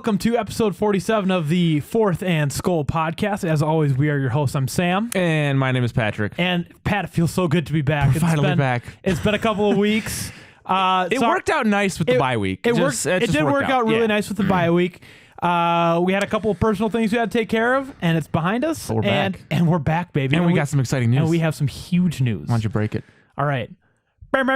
welcome to episode 47 of the Fourth and Skol Podcast. As always, we are your hosts. I'm Sam. And my name is Patrick. And Pat, it feels so good to be back. We're finally back. It's been a couple of weeks. It worked out nice with the bye week. It did work out really nice with the bye week. We had a couple of personal things we had to take care of, and it's behind us. But we're back. And we're back, baby. And we got some exciting news. And we have some huge news. Why don't you break it? All right. Fourth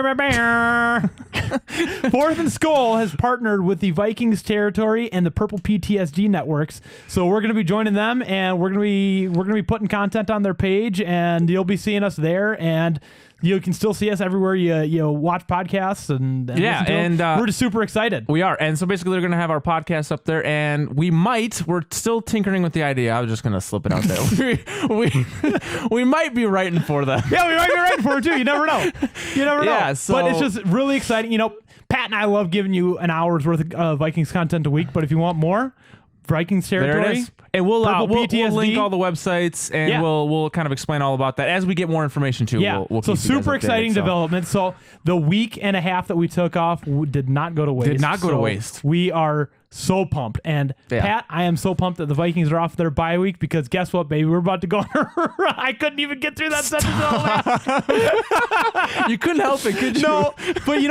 and Skol has partnered with the Vikings territory and the Purple PTSD networks. So we're going to be joining them, and we're going to be putting content on their page, and you'll be seeing us there, and you can still see us everywhere you watch podcasts and we're just super excited. We are, and so basically they're going to have our podcast up there, and we're still tinkering with the idea. I was just going to slip it out there. we might be writing for them. Yeah, we might be writing for it too. You never know. Yeah, but it's just really exciting. Pat and I love giving you an hour's worth of Vikings content a week, but if you want more, Vikings territory. There it is. And we'll link all the websites, and we'll kind of explain all about that as we get more information too. Yeah. We'll so super exciting development. So the week and a half that we took off did not go to waste. We are so pumped. And Pat, I am so pumped that the Vikings are off their bye week, because guess what, baby? We're about to go on I couldn't even get through that sentence all You couldn't help it, could you? No, but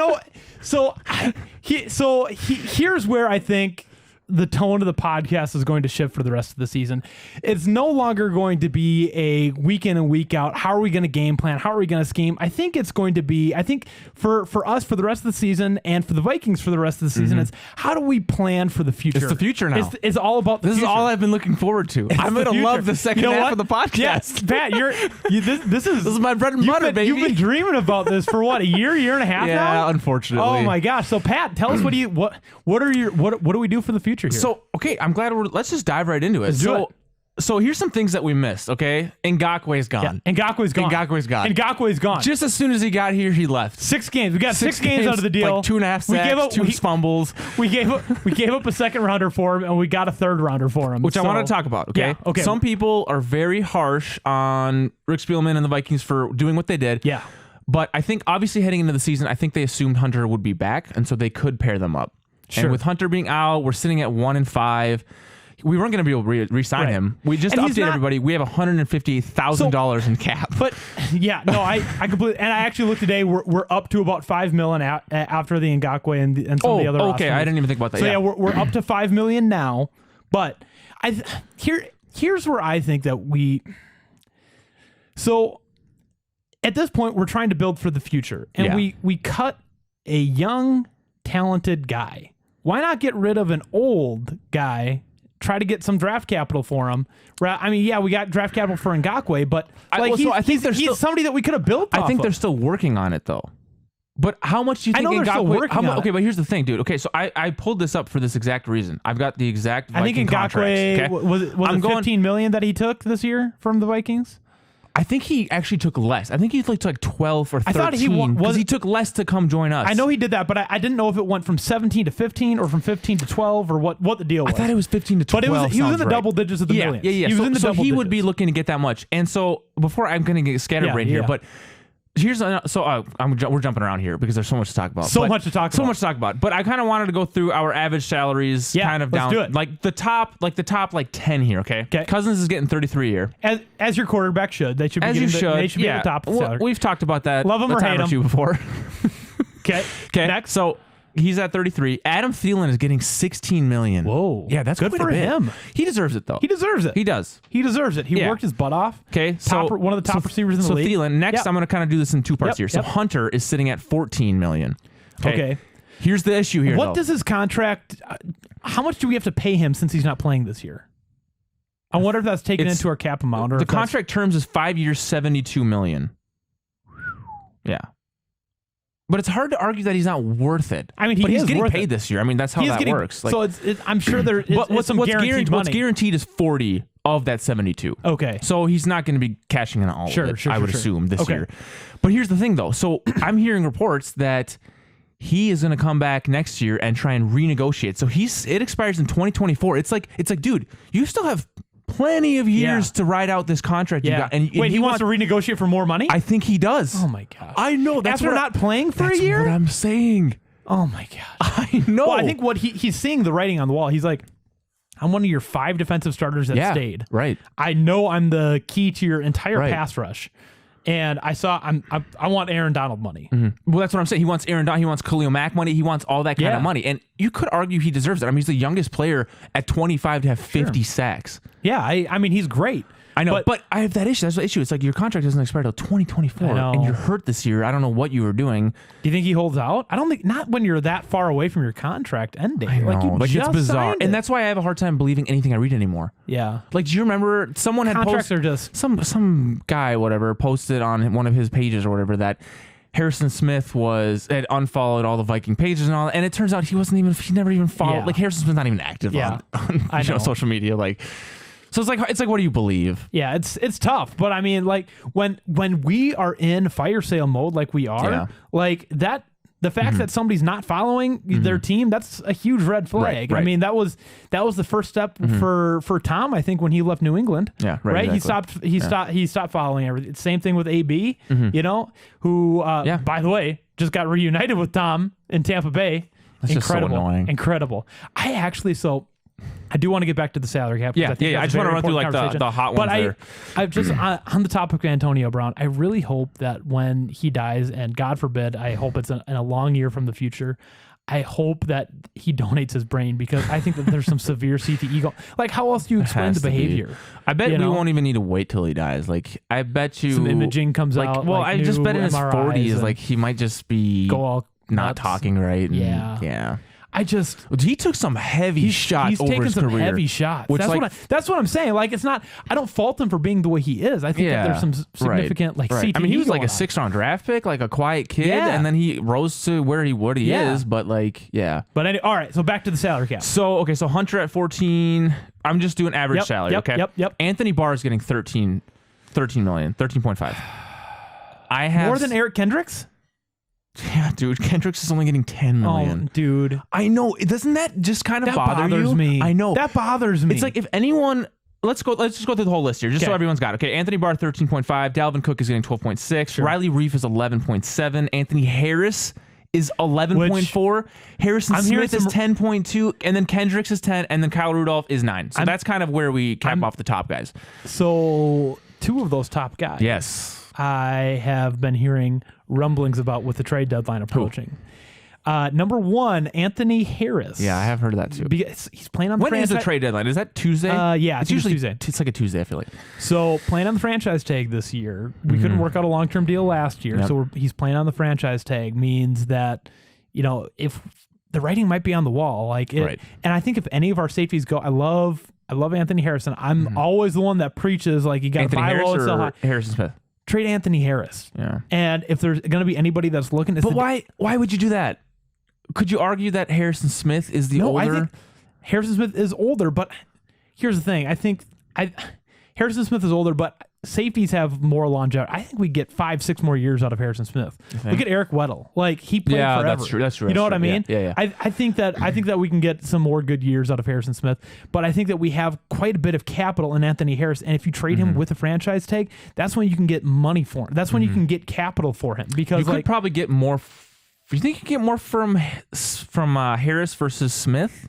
here's where I think the tone of the podcast is going to shift for the rest of the season. It's no longer going to be a week in and week out. How are we going to game plan? How are we going to scheme? I think it's going to be, for us for the rest of the season, and for the Vikings for the rest of the season, it's how do we plan for the future? It's the future now. It's all about the future. This is all I've been looking forward to. I'm going to love the second half of the podcast. Yeah, Pat, this is my bread and butter, baby. You've been dreaming about this for what, a year and a half now? Yeah, unfortunately. Oh my gosh. So Pat, tell us what do we do for the future here? So, okay, I'm glad let's just dive right into it. So here's some things that we missed, okay? Ngakwe's gone. Yeah, Ngakwe's gone. Just as soon as he got here, he left. 6 games. We got 6 games out of the deal. Like 2.5 sacks, two fumbles. We gave up a second rounder for him, and we got a third rounder for him. Which I want to talk about, okay? Yeah, okay. Some people are very harsh on Rick Spielman and the Vikings for doing what they did. Yeah. But I think, obviously, heading into the season, I think they assumed Hunter would be back, and so they could pair them up. Sure. And with Hunter being out, we're sitting at 1-5. We weren't going to be able to re-sign him. We just update everybody. We have $150,000 in cap. But yeah, no, I completely. And I actually looked today. We're up to about $5 million after the Ngakwe and some of the other. Okay, I didn't even think about that. So yeah, we're up to $5 million now. But here's where I think that we. So at this point, we're trying to build for the future, and we cut a young, talented guy. Why not get rid of an old guy? Try to get some draft capital for him. I mean, yeah, we got draft capital for Ngakwe, but he's somebody that we could have built. I think they're still working on it, though. But how much do you think Ngakwe? Still working on it. Okay, but here's the thing, dude. Okay, so I pulled this up for this exact reason. I've got the exact Viking contracts. Was it $15 million that he took this year from the Vikings? I think he actually took less. I think he took like 12 or 13. I thought he took less to come join us. I know he did that, but I didn't know if it went from 17 to 15 or from 15 to 12 or what the deal was. I thought it was 15 to 12. But he was in the double digits of the millions. Yeah. So he would be looking to get that much. And so before I'm going to get scatterbrained here, but we're jumping around here because there's so much to talk about. So much to talk about. But I kind of wanted to go through our average salaries kind of down. Do it. Like the top 10 here, okay? Cousins is getting 33 a year. As your quarterback should. They should be they should be at the top of the salary. We've talked about that Love him or hate him before. Okay. Next. So he's at 33. Adam Thielen is getting $16 million. Whoa. Yeah, that's good for him. He deserves it, though. He deserves it. He does. He deserves it. He worked his butt off. Okay. One of the top receivers in the league. So Thielen, next I'm going to kind of do this in two parts here. So Hunter is sitting at $14 million. Okay. Here's the issue here, What does his contract, how much do we have to pay him since he's not playing this year? I wonder if that's taken into our cap amount. Or the contract terms is 5 years, $72 million. Yeah. But it's hard to argue that he's not worth it. I mean, he's getting paid this year. I mean, that's how that works. Like, so I'm sure there is some guaranteed money. What's guaranteed is 40 of that 72. Okay. So he's not going to be cashing in all of it, I would assume, this year. But here's the thing, though. So I'm hearing reports that he is going to come back next year and try and renegotiate. So it expires in 2024. It's like, dude, you still have plenty of years to ride out this contract you got. And wait, he wants to renegotiate for more money? I think he does. Oh my gosh. I know. After not playing for a year? That's what I'm saying. Oh my gosh. I know. Well, I think what he's seeing the writing on the wall. He's like, I'm one of your 5 defensive starters that stayed. Right. I know I'm the key to your entire pass rush. And I want Aaron Donald money. Mm-hmm. Well, that's what I'm saying. He wants Aaron Donald. He wants Khalil Mack money. He wants all that kind of money. And you could argue he deserves it. I mean, he's the youngest player at 25 to have 50 sacks. Yeah, I mean, he's great. I know, but I have that issue. That's the issue. It's like your contract doesn't expire till 2024, and you're hurt this year. I don't know what you were doing. Do you think he holds out? I don't think, not when you're that far away from your contract end date. Like it's bizarre, and that's why I have a hard time believing anything I read anymore. Yeah, like do you remember someone had contracts are just some guy whatever posted on one of his pages or whatever that Harrison Smith had unfollowed all the Viking pages and all that, and it turns out he never even followed. Yeah. Like Harrison Smith's not even active on social media, like. So it's like what do you believe? Yeah, it's tough, but I mean, like when we are in fire sale mode, like we are, like that. The fact that somebody's not following their team, that's a huge red flag. Right. I mean, that was the first step for Tom, I think, when he left New England. Yeah, right. Exactly. He stopped following everything. Same thing with AB, you know, who by the way, just got reunited with Tom in Tampa Bay. That's incredible. Just so annoying. Incredible. I do want to get back to the salary cap. I just want to run through like the hot ones there. I just on the topic of Antonio Brown, I really hope that when he dies, and God forbid, I hope it's in a long year from the future, I hope that he donates his brain, because I think that there's some severe CTE. Like, how else do you explain the behavior? I bet we won't even need to wait till he dies. Like, I bet you some imaging comes out. Well, I just bet in his 40s, like he might just be not talking right. Yeah. He took some heavy shots over his career. He's taken some heavy shots. That's what I'm saying. Like, it's not, I don't fault him for being the way he is. I think that there's some significant CTE. I mean, he was like a 6th-round draft pick, like a quiet kid, and then he rose to where he is. But But anyway, all right. So back to the salary cap. So Hunter at 14. I'm just doing average salary. Yep. Anthony Barr is getting 13 million, 13.5. I have more than Eric Kendricks. Yeah, dude, Kendricks is only getting 10 million. Oh, dude. I know. Doesn't that just kind of bother you? Me. I know. That bothers me. It's like if anyone... Let's just go through the whole list here, just so everyone's got it. Okay, Anthony Barr, 13.5. Dalvin Cook is getting 12.6. Sure. Riley Reef is 11.7. Anthony Harris is 11.4. Harrison Smith is 10.2. And then Kendricks is 10. And then Kyle Rudolph is 9. So that's kind of where we cap off the top guys. So 2 of those top guys. Yes. I have been hearing rumblings about with the trade deadline approaching. Number 1, Anthony Harris. Yeah, I have heard of that too. He's playing on the franchise. When is the trade deadline? Is that Tuesday? Yeah, it's usually Tuesday. It's like a Tuesday, I feel like. So playing on the franchise tag this year. We couldn't work out a long-term deal last year, so he's playing on the franchise tag. Means that, you know, if the writing might be on the wall, and I think if any of our safeties go, I love Anthony Harrison. I'm always the one that preaches like you got to buy low and sell high. Harrison Smith. Trade Anthony Harris. Yeah. And if there's going to be anybody that's looking... But why would you do that? Could you argue that Harrison Smith is the older... I think Harrison Smith is older, but here's the thing. I think Harrison Smith is older, but safeties have more longevity. I think we get 5-6 more years out of Harrison Smith. Look at Eric Weddle. Like, he played forever. That's true. You know what I mean? Yeah. I think that we can get some more good years out of Harrison Smith, but I think that we have quite a bit of capital in Anthony Harris, and if you trade him with a franchise tag, that's when you can get money for him. That's when you can get capital for him, because you could probably get more. You think you can get more from Harris versus Smith?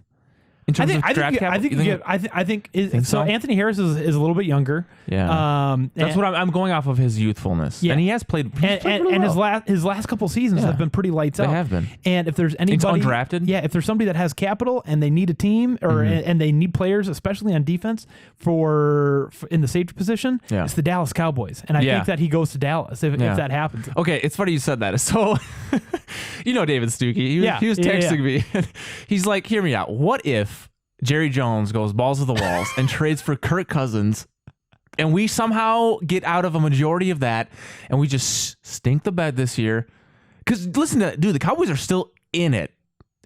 In terms of draft capital? I think so. Anthony Harris is a little bit younger. Yeah, that's what I'm going off of, his youthfulness. Yeah, and he has played. And his last couple seasons have been pretty lights out. They have been. And if there's anybody undrafted, if there's somebody that has capital and they need a team and they need players, especially on defense for in the safety position, it's the Dallas Cowboys. And I think that he goes to Dallas if that happens. Okay, it's funny you said that. So, you know David Stuckey. He was texting me. He's like, hear me out. What if Jerry Jones goes balls to the walls and trades for Kirk Cousins, and we somehow get out of a majority of that, and we just stink the bed this year? Because listen to the Cowboys are still in it.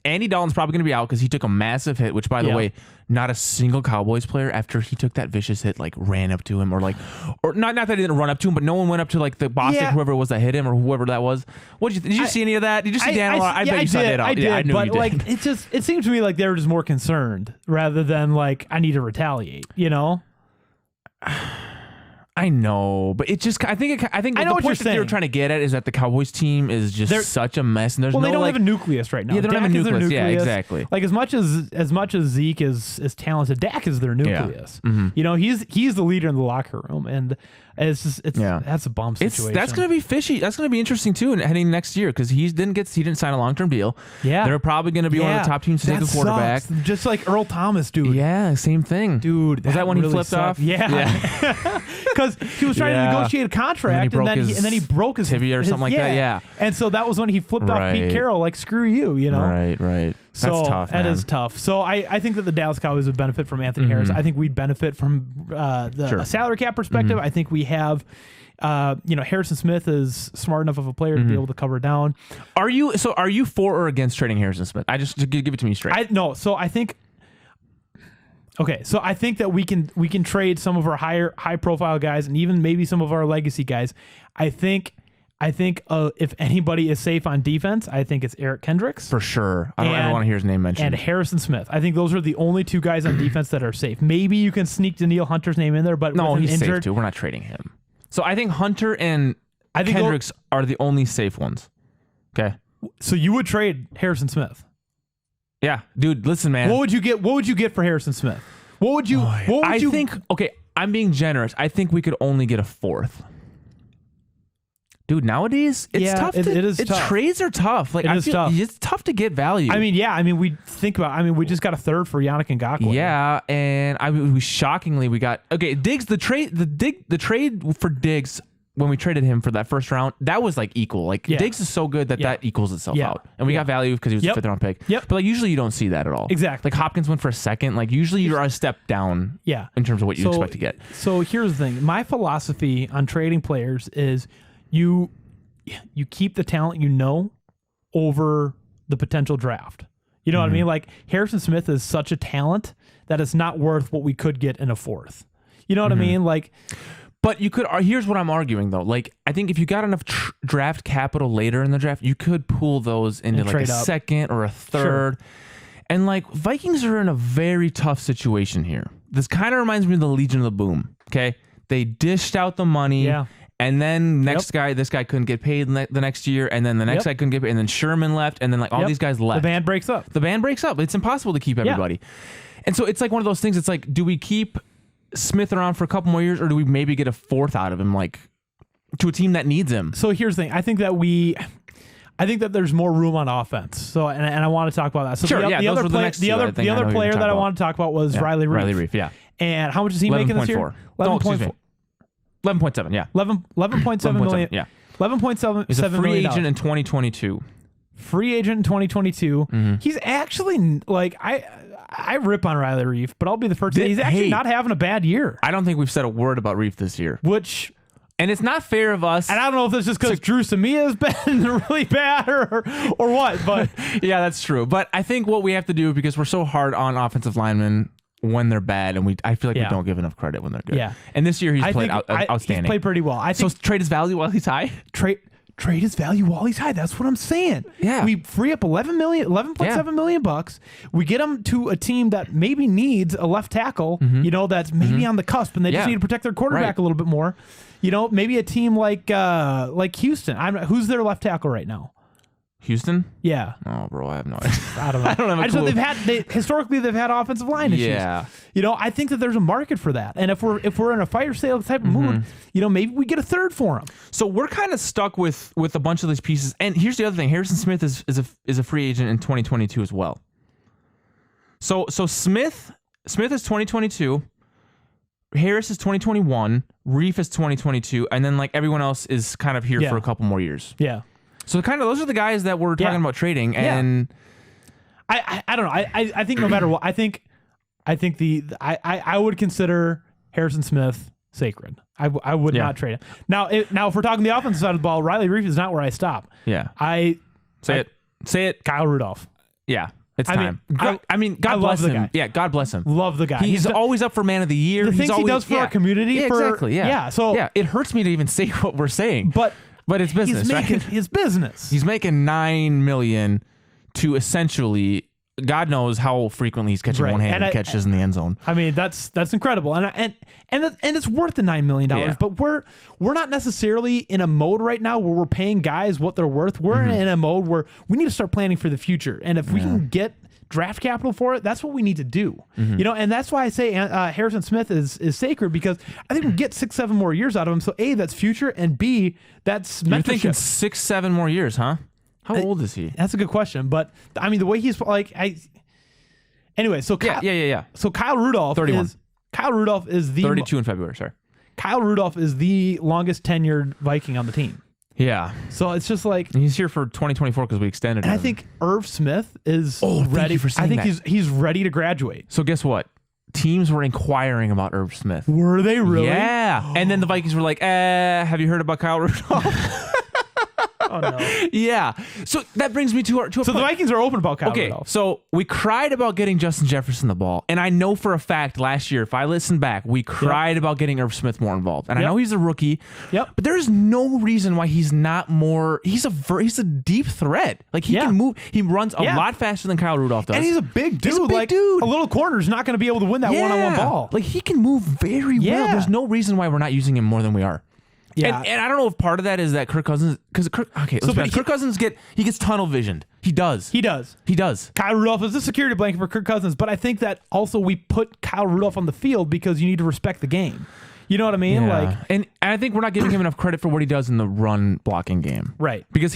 Andy Dalton's probably going to be out because he took a massive hit, which, by the way, not a single Cowboys player after he took that vicious hit ran up to him, or not that he didn't run up to him, but no one went up to the Boston, whoever it was that hit him, or whoever that was. Did you see any of that? Did you see Dan? I bet you saw that. I did, I knew but you did. It seemed to me like they were just more concerned rather than I need to retaliate. You know. I know, but it just I think I know the what point you're that they were saying. trying to get at is that the Cowboys team is just such a mess, and there's they don't like, have a nucleus right now. Yeah, they don't Dak have a is their nucleus. Yeah, nucleus. exactly. Like as much as Zeke is talented, Dak is their nucleus. You know, he's the leader in the locker room, and that's a bomb situation. That's going to be fishy. That's going to be interesting too, and heading next year because he didn't sign a long-term deal. Yeah, they're probably going to be one of the top teams to take a quarterback, just like Earl Thomas, dude. Yeah, same thing, dude. Was that when really he flipped sucked. off? Yeah, because he was trying to negotiate a contract, and then he broke his tibia or something like that. Yeah, and so that was when he flipped off Pete Carroll, like screw you, you know. Right. That's tough. That is tough. So I think that the Dallas Cowboys would benefit from Anthony Harris. I think we'd benefit from a salary cap perspective. I think we have. Harrison Smith is smart enough of a player to be able to cover down. Are you for or against trading Harrison Smith? I just give it to me straight. I think that we can trade some of our high profile guys and even maybe some of our legacy guys. I think if anybody is safe on defense, I think it's Eric Kendricks. For sure. I don't ever want to hear his name mentioned. And Harrison Smith. I think those are the only two guys on defense that are safe. Maybe you can sneak Danielle Hunter's name in there, but no, he's injured, safe too. We're not trading him. So I think Hunter and Kendricks are the only safe ones. Okay. So you would trade Harrison Smith? Yeah, dude. Listen, man. What would you get for Harrison Smith? I think. Okay, I'm being generous. I think we could only get a fourth. Dude, nowadays it's tough. It is tough. Trades are tough. Like tough. It's tough to get value. We just got a third for Yannick Ngakoue. Yeah, and we shockingly we got Diggs. The trade for Diggs when we traded him for that first round, that was like equal. Like Diggs is so good that equals itself out, and we got value because he was a fifth round pick. Yep. But like usually you don't see that at all. Exactly. Like Hopkins went for a second. Like usually you're a step down. Yeah. In terms of what you expect to get. So here's the thing. My philosophy on trading players is you keep the talent over the potential draft. You know what I mean? Like Harrison Smith is such a talent that it's not worth what we could get in a fourth. You know what I mean? Like, but you could. Here's what I'm arguing though. Like I think if you got enough draft capital later in the draft, you could pool those into like a second or a third. Sure. And like Vikings are in a very tough situation here. This kind of reminds me of the Legion of the Boom. Okay, they dished out the money. Yeah. And then this guy couldn't get paid the next year, and then the next guy couldn't get paid, and then Sherman left, and then like all these guys left. The band breaks up. It's impossible to keep everybody. And so it's like one of those things. It's like, do we keep Smith around for a couple more years, or do we maybe get a fourth out of him, like to a team that needs him? So here's the thing. I think that there's more room on offense. So and I want to talk about that. So the other player that I want to talk about was Riley Reef. Riley Reef, yeah. And how much is he making this year? 11.7, yeah. 11.7 million. Yeah. 11.7. He's a free agent in 2022. Free agent in 2022. He's actually like I rip on Riley Reef, but I'll be the first to say he's actually not having a bad year. I don't think we've said a word about Reef this year. And it's not fair of us. And I don't know if it's just because Drew Samia has been really bad or what, but yeah, that's true. But I think what we have to do, because we're so hard on offensive linemen when they're bad, and I feel like we don't give enough credit when they're good. Yeah. And this year he's played outstanding. He's played pretty well. I think so trade his value while he's high? Trade his value while he's high. That's what I'm saying. Yeah. We free up $11.7 million bucks. We get him to a team that maybe needs a left tackle, that's maybe on the cusp, and they just need to protect their quarterback a little bit more. Maybe a team like Houston. Who's their left tackle right now? Houston? Yeah. Oh, bro, I have no idea. I don't know. I don't have a clue. Historically they've had offensive line issues. Yeah. I think that there's a market for that. And if we're in a fire sale type of mood, maybe we get a third for him. So we're kind of stuck with a bunch of these pieces. And here's the other thing. Harrison Smith is a free agent in 2022 as well. So Smith is 2022. Harris is 2021. Reef is 2022. And then like everyone else is kind of here for a couple more years. Yeah. So kind of those are the guys that we're talking about trading, and I don't know. I think no matter what, I think I would consider Harrison Smith sacred. I would not trade him. Now if we're talking the offensive side of the ball, Riley Reef is not where I stop. Yeah. Say it. Kyle Rudolph. Yeah. It's time. God bless him. Guy. Yeah, God bless him. Love the guy. He's always up for man of the year. The things he does for our community. Yeah, exactly. Yeah. Yeah. So it hurts me to even say what we're saying. But it's business. He's making his business. He's making $9 million to essentially God knows how frequently he's catching one-handed catches in the end zone. I mean, that's incredible, and it's worth the $9 million. But we're not necessarily in a mode right now where we're paying guys what they're worth. We're in a mode where we need to start planning for the future, and if we can get draft capital for it, that's what we need to do. And that's why I say Harrison Smith is sacred, because I think we get 6-7 more years out of him. So A, that's future, and B, that's mentorship. You're thinking 6-7 more years, huh? How old is he? That's a good question, but I mean the way he's anyway. So So Kyle Rudolph 31. Kyle Rudolph is the 32 in February. Sorry. Kyle Rudolph is the longest tenured Viking on the team. Yeah. So it's just like he's here for 2024 because we extended. And I think Irv Smith is ready. I think he's ready to graduate. So guess what? Teams were inquiring about Irv Smith. Were they really? Yeah. And then the Vikings were like, have you heard about Kyle Rudolph? Oh no. Yeah. So that brings me to a So the Vikings are open about Kyle Rudolph. So we cried about getting Justin Jefferson the ball. And I know for a fact last year, if I listen back, we cried about getting Irv Smith more involved. And I know he's a rookie. Yep. But there's no reason why he's not more. He's a deep threat. Like he can move. He runs a lot faster than Kyle Rudolph does. And he's a big dude. A little corner's not going to be able to win that one-on-one ball. Like he can move very well. There's no reason why we're not using him more than we are. Yeah, and I don't know if part of that is that Kirk Cousins, because Kirk Cousins gets tunnel visioned. He does. Kyle Rudolph is the security blanket for Kirk Cousins, but I think that also we put Kyle Rudolph on the field because you need to respect the game. You know what I mean? Yeah. And I think we're not giving him enough credit for what he does in the run blocking game. Right. Because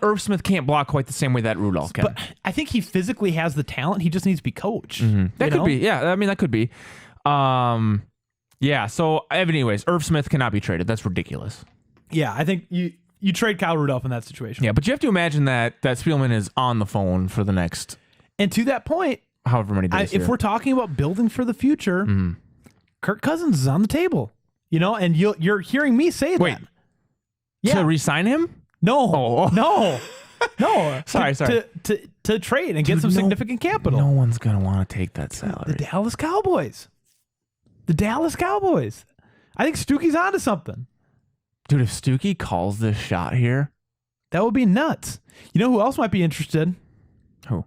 Irv Smith can't block quite the same way that Rudolph can. But I think he physically has the talent. He just needs to be coached. That could be. Yeah. I mean, that could be. Yeah, so anyways, Irv Smith cannot be traded. That's ridiculous. Yeah, I think you trade Kyle Rudolph in that situation. Yeah, but you have to imagine that Spielman is on the phone for the next... And to that point, however many days if we're talking about building for the future, Kirk Cousins is on the table. And you're hearing me say that. Wait, to re-sign him? No. No. Sorry. To trade and get some significant capital. No one's going to want to take that salary. The Dallas Cowboys. I think Stooky's onto something. Dude, if Stooky calls this shot here, that would be nuts. You know who else might be interested? Who?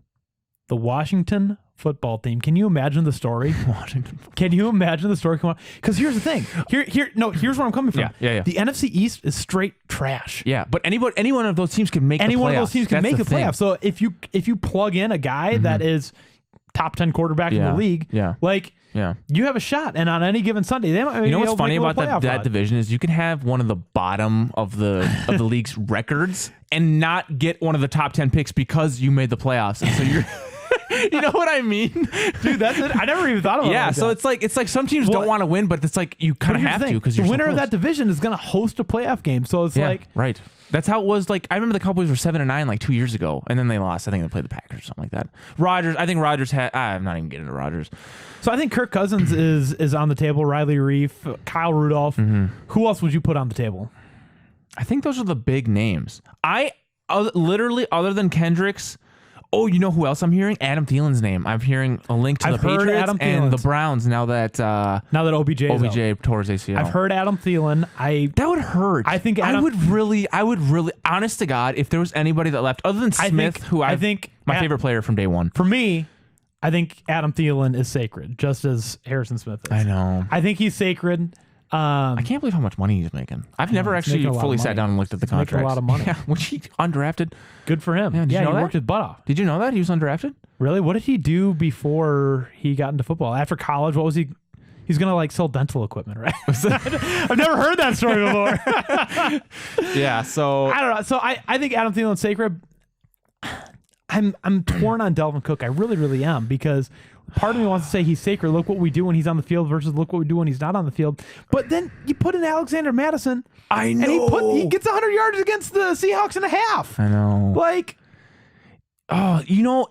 The Washington football team. Can you imagine the story? Can you imagine the story? Come on. Because here's the thing. Here's where I'm coming from. Yeah. The NFC East is straight trash. Yeah, but any one of those teams can make the playoffs. Any one of those teams can make the playoffs. So if you plug in a guy that is top 10 quarterback in the league, you have a shot, and on any given Sunday, they might. You know what's funny about that division is you can have one of the bottom of the league's records and not get one of the top 10 picks because you made the playoffs, and so you're. You know what I mean, dude? That's it. I never even thought about it. Yeah, so it's like some teams don't want to win, but it's like you kind of have to because the you're winner so of that division is going to host a playoff game. So it's right. That's how it was. Like I remember the Cowboys were 7-9 like 2 years ago, and then they lost. I think they played the Packers or something like that. I think Rodgers had. I'm not even getting into Rodgers. So I think Kirk Cousins is on the table. Riley Reef, Kyle Rudolph. Who else would you put on the table? I think those are the big names. Literally, other than Kendricks. Oh, you know who else I'm hearing? Adam Thielen's name. I'm hearing a link to the Patriots and the Browns now that OBJ tore his ACL. I've heard Adam Thielen. That would hurt. I think I would really, honest to God, if there was anybody that left other than Smith, I think my favorite player from day one. For me, I think Adam Thielen is sacred, just as Harrison Smith is. I know. I think he's sacred. I can't believe how much money he's making. I've never actually fully sat down and looked at the contract. Making a lot of money. Yeah, which he undrafted. Good for him. Yeah, he worked his butt off. Did you know that he was undrafted? Really? What did he do before he got into football? After college, what was he? He's gonna sell dental equipment, right? I've never heard that story before. Yeah. So I don't know. So I think Adam Thielen's sacred. I'm torn on Dalvin Cook. I really, really am, because part of me wants to say he's sacred. Look what we do when he's on the field versus look what we do when he's not on the field. But then you put in Alexander Madison. I know. And he gets 100 yards against the Seahawks in a half. I know.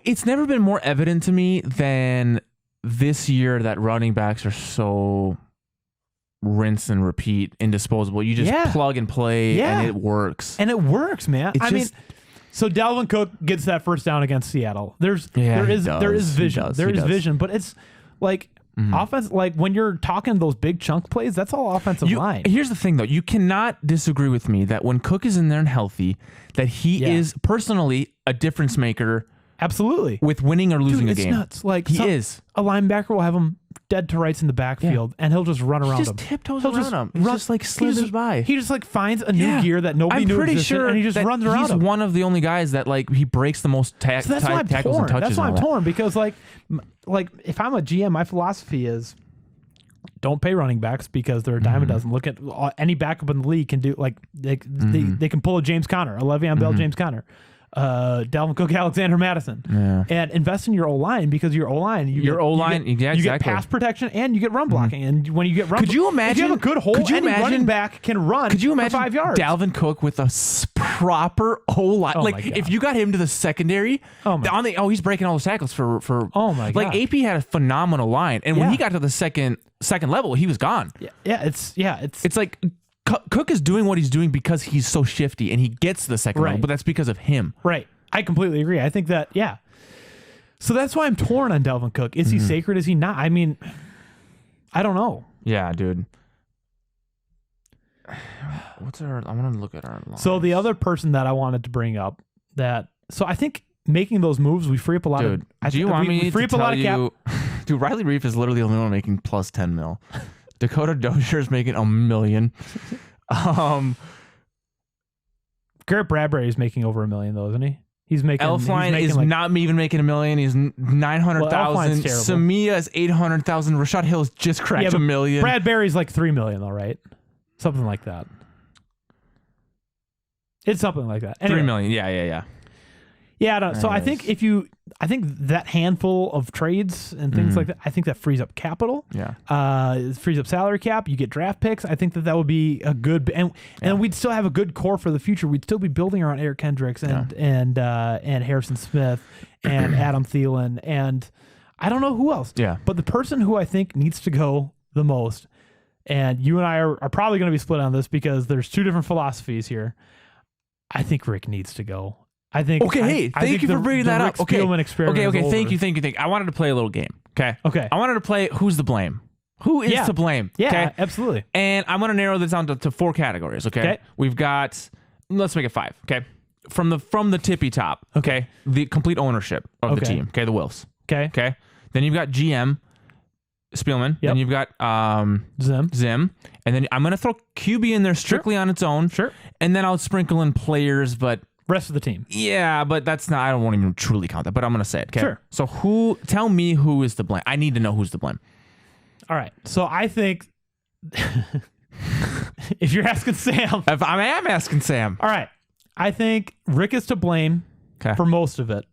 It's never been more evident to me than this year that running backs are so rinse and repeat, indisposable. You just plug and play and it works. And it works, man. So Dalvin Cook gets that first down against Seattle. There is vision. There is vision, but it's like offense. Like when you're talking those big chunk plays, that's all offensive line. Here's the thing, though. You cannot disagree with me that when Cook is in there and healthy, that he is personally a difference maker Absolutely. with winning or losing Dude, a it's game. nuts. Like he is. A linebacker will have him dead to rights in the backfield, and he'll just run around He just him. tiptoes He'll around him. He just like slithers by. He just like finds a new gear that nobody I'm knew pretty existed, sure and he just that runs around he's him. one of the only guys that like he breaks the most So that's why I'm tackles torn. and touches. That's why I'm and all torn because like if I'm a GM, my philosophy is don't pay running backs because they're a dime a dozen. Look at any backup in the league can do like they can pull a James Conner, a Le'Veon Bell, James Conner, Dalvin Cook, Alexander Madison, and invest in your O-line because your O-line, you get pass protection and you get run blocking. And when you get run, could you imagine? If you have a good hole, any running back can run. Could you imagine for 5 yards? Dalvin Cook with a proper O-line? Oh like if you got him to the secondary, he's breaking all the tackles for. Oh my god! Like AP had a phenomenal line, and when he got to the second level, he was gone. It's like Cook is doing what he's doing because he's so shifty and he gets to the second level, but that's because of him. Right. I completely agree. I think that, So that's why I'm torn on Dalvin Cook. Is he sacred? Is he not? I mean, I don't know. Yeah, dude. I want to look at our lines. So the other person that I wanted to bring up so I think making those moves, we free up a lot of. Do you want me to tell you? Dude, Riley Reef is literally the only one making plus 10 mil. Dakota Dozier is making $1 million. Garrett Bradbury is making over $1 million, though, isn't he? He's making. Elfline is not even making $1 million. He's 900,000. Samia is 800,000. Rashad Hill's just cracked $1 million. Bradbury's like $3 million, though, right? Something like that. It's something like that. Anyway. $3 million. Yeah. Yeah, I don't, so I think I think that handful of trades and things like that, I think that frees up capital. Yeah. It frees up salary cap. You get draft picks. I think that would be a good, and we'd still have a good core for the future. We'd still be building around Eric Kendricks and Harrison Smith and Adam Thielen and I don't know who else. Yeah. But the person who I think needs to go the most, and you and I are probably going to be split on this because there's two different philosophies here. I think Rick needs to go. I think. Okay, thank you for bringing that up. Okay, Thank you. Thank you. I wanted to play a little game. Okay. I wanted to play Who's to Blame. Who is to blame? Yeah, okay? absolutely. And I'm going to narrow this down to 4 categories. Okay. We've got. Let's make it 5. Okay. From the tippy top. Okay. The complete ownership of the team. Okay. The Wilfs. Okay. Then you've got GM Spielman. Yep. Then you've got Zim. And then I'm going to throw QB in there strictly on its own. Sure. And then I'll sprinkle in players, but. Rest of the team. Yeah, but that's not, I won't even truly count that, but I'm going to say it. Okay. Sure. So tell me who is to blame. I need to know who's to blame. All right. So I think if you're asking Sam. If I am asking Sam. All right. I think Rick is to blame for most of it,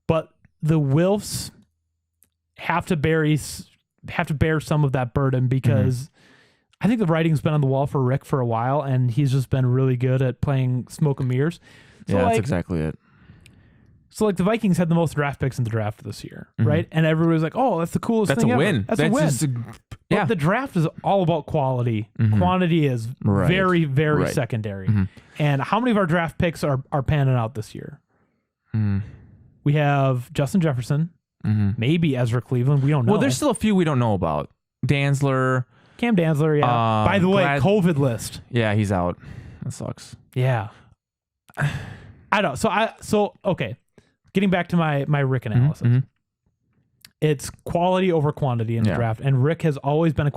but the Wilfs have to bear some of that burden because I think the writing's been on the wall for Rick for a while, and he's just been really good at playing smoke and mirrors. So that's exactly it. So the Vikings had the most draft picks in the draft this year, right? And everybody was like, "Oh, that's the coolest thing ever." That's a win. But the draft is all about quality. Quantity is very, very secondary. And how many of our draft picks are panning out this year? We have Justin Jefferson, maybe Ezra Cleveland. We don't know. Well, there's still a few we don't know about. Dantzler. Cam Dantzler, yeah. By the way, COVID list. Yeah, he's out. That sucks. Yeah. I don't. So okay. Getting back to my Rick analysis. It's quality over quantity in the draft. And Rick has always been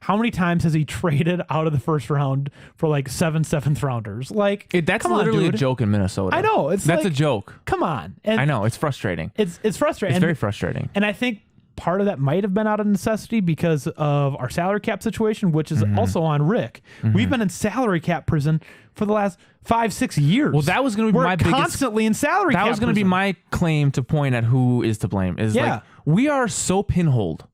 how many times has he traded out of the first round for 7 7th rounders? That's literally a joke in Minnesota. I know. That's a joke. Come on. And I know. It's frustrating. It's frustrating. It's very frustrating. And I think part of that might have been out of necessity because of our salary cap situation, which is also on Rick. We've been in salary cap prison for the last 5-6 years. Well, that was going to be my biggest... constantly in salary cap That was going to be my claim to point at who is to blame. We are so pinholed.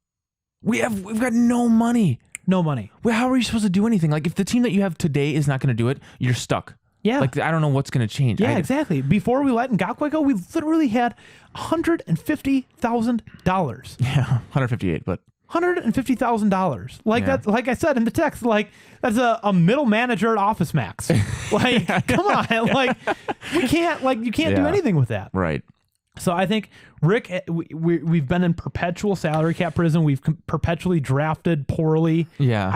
We've got no money. No money. Well, how are you supposed to do anything? If the team that you have today is not going to do it, you're stuck. Yeah. I don't know what's going to change. Yeah, exactly. Before we let Ngakoue go, we literally had $150,000. Yeah, 158, but $150,000. That, like I said in the text, that's a middle manager at Office Max. Come on, we can't, you can't do anything with that. Right. So I think Rick, we've been in perpetual salary cap prison. We've perpetually drafted poorly. Yeah.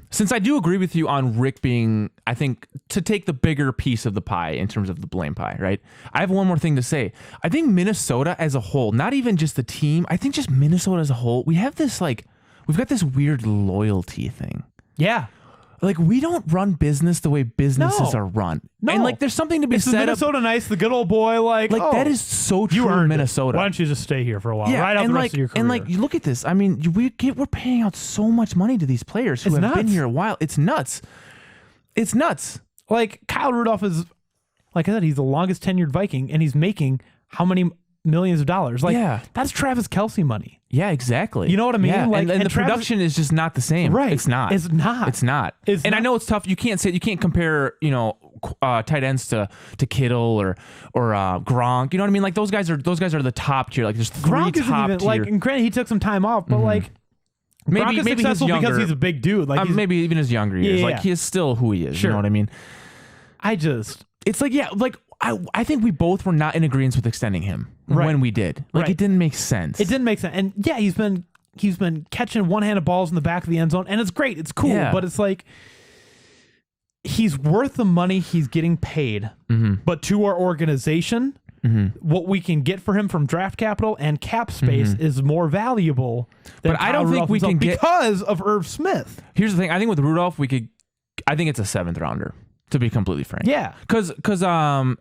Since I do agree with you on Rick being, I think, to take the bigger piece of the pie in terms of the blame pie, right? I have one more thing to say. I think Minnesota as a whole, not even just the team, I think just Minnesota as a whole, we have this we've got this weird loyalty thing. Yeah. Like, we don't run business the way businesses are run. No. And, there's something to be said. Minnesota nice, the good old boy, that is so true in Minnesota. Why don't you just stay here for a while? Yeah, right out the rest of your career. And, you look at this. I mean, we're paying out so much money to these players who have been here a while. It's nuts. It's nuts. Kyle Rudolph is, like I said, he's the longest tenured Viking, and he's making how many millions of dollars? That's Travis Kelce money. Yeah, exactly. You know what I mean? Yeah. And the production is just not the same. Right. It's not. I know it's tough. You can't compare, tight ends to Kittle or Gronk. You know what I mean? Those guys are the top tier. There's three Gronk top isn't tier. even, and granted, he took some time off, but maybe Gronk is successful he's because he's a big dude. Maybe even his younger years. He is still who he is. Sure. You know what I mean? It's I think we both were not in agreement with extending him when we did. It didn't make sense. It didn't make sense. And yeah, he's been catching one-handed balls in the back of the end zone, and it's great. It's cool, but it's he's worth the money he's getting paid. But to our organization, what we can get for him from draft capital and cap space is more valuable than But I don't think we can get because of Irv Smith. Here's the thing. I think with Rudolph, I think it's a 7th rounder. To be completely frank. Yeah. Because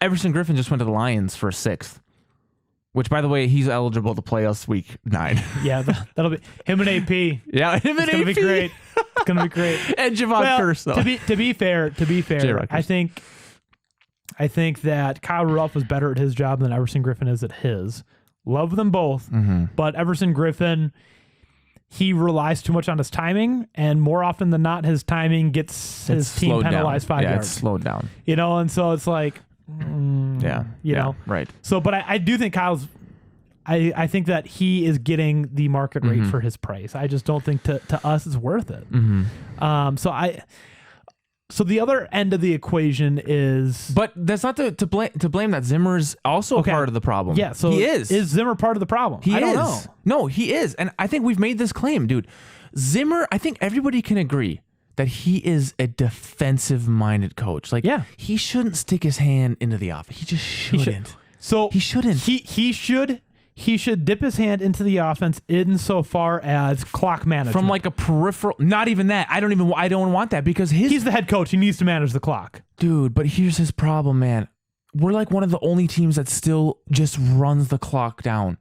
Everson Griffin just went to the Lions for a 6th. Which, by the way, he's eligible to play us week 9. Yeah, that'll be him and AP. Yeah, him and AP. It's going to be great. It's going to be great. And Javon Curse, though. To be fair, I think that Kyle Rudolph was better at his job than Everson Griffin is at his. Love them both. But Everson Griffin, he relies too much on his timing, and more often than not, his timing gets his team penalized 5 yards. Yeah, it's slowed down. And so it's right. So, but I do think Kyle's, I think that he is getting the market rate for his price. I just don't think to us it's worth it. So the other end of the equation is, but that's not to blame that Zimmer's also part of the problem. Yeah, so he is. Is Zimmer part of the problem? I don't know. No, he is, and I think we've made this claim, dude. Zimmer, I think everybody can agree that he is a defensive-minded coach. He shouldn't stick his hand into the offense. He just shouldn't. He shouldn't. He should dip his hand into the offense insofar as clock management. From a peripheral, not even that. I don't want that because he's the head coach. He needs to manage the clock. Dude, but here's his problem, man. We're one of the only teams that still just runs the clock down.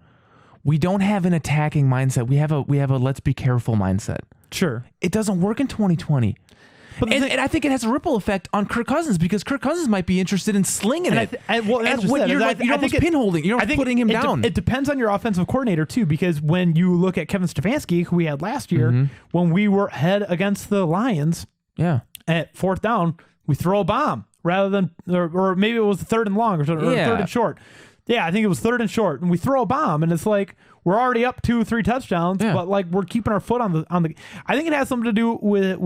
We don't have an attacking mindset. We have a let's be careful mindset. Sure. It doesn't work in 2020. And I think it has a ripple effect on Kirk Cousins because Kirk Cousins might be interested in slinging it. You're almost pinholding. You're putting him down. It depends on your offensive coordinator, too, because when you look at Kevin Stefanski, who we had last year, when we were ahead against the Lions, at 4th down, we throw a bomb rather than, or maybe it was 3rd and long or 3rd and short. Yeah, I think it was 3rd and short, and we throw a bomb, and it's we're already up 2-3 touchdowns, but we're keeping our foot on the. I think it has something to do with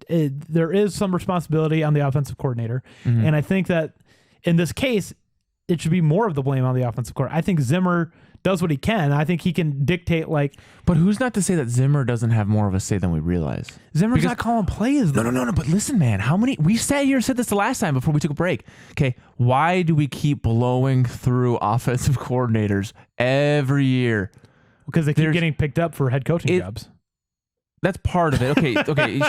it. There is some responsibility on the offensive coordinator, and I think that in this case, it should be more of the blame on the offensive coordinator. I think Zimmer does what he can. I think he can dictate But who's not to say that Zimmer doesn't have more of a say than we realize? Zimmer's not calling plays. No. But listen, man, we sat here and said this the last time before we took a break. Okay, why do we keep blowing through offensive coordinators every year? Because they keep getting picked up for head coaching jobs. That's part of it. Okay,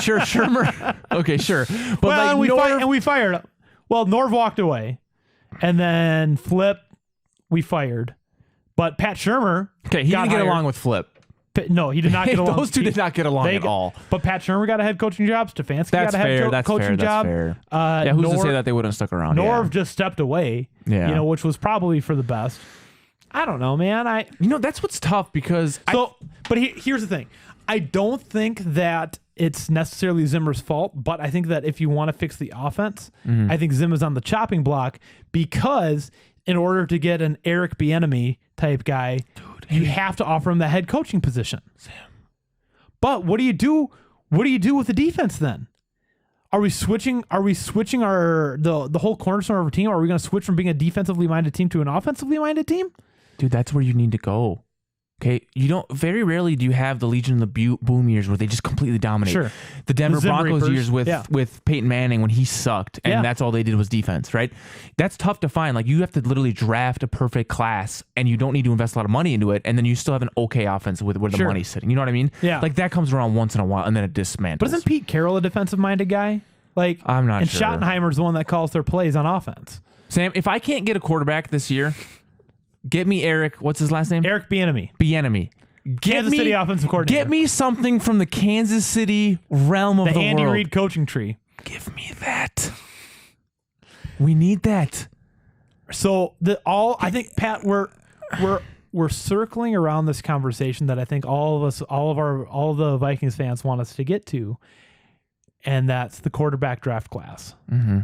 sure, Shermer. Okay, sure. But we fired. Well, Norv walked away, and then Flip, we fired. But Pat Shermer, he didn't get along with Flip. No, he did not get along. Those two did not get along at all. But Pat Shermer got a head coaching job. Stefanski got a head coaching job. That's fair. Who's to say that they wouldn't have stuck around? Norv just stepped away. Yeah. Which was probably for the best. I don't know, man. That's what's tough because. But here's the thing. I don't think that it's necessarily Zimmer's fault, but I think that if you want to fix the offense, I think Zimmer's on the chopping block because in order to get an Eric Bieniemy type guy, you have to offer him the head coaching position. Sam. But what do you do? What do you do with the defense then? Are we switching the whole cornerstone of our team? Are we going to switch from being a defensively minded team to an offensively minded team? Dude, that's where you need to go. Okay, very rarely do you have the Legion of the Boom years where they just completely dominate. Sure. The Denver Broncos years with Peyton Manning when he sucked and that's all they did was defense, right? That's tough to find. Like you have to literally draft a perfect class and you don't need to invest a lot of money into it, and then you still have an okay offense where the money's sitting. You know what I mean? Yeah. Like that comes around once in a while and then it dismantles. But isn't Pete Carroll a defensive-minded guy? Like I'm not sure. And Schottenheimer's the one that calls their plays on offense. Sam, if I can't get a quarterback this year, get me Eric. What's his last name? Eric Bieniemy. Kansas City offensive coordinator. Get me something from the Kansas City realm of the Andy world. Reid coaching tree. Give me that. We need that. So I think Pat, we're circling around this conversation that I think all of the Vikings fans want us to get to, and that's the quarterback draft class. Mm-hmm.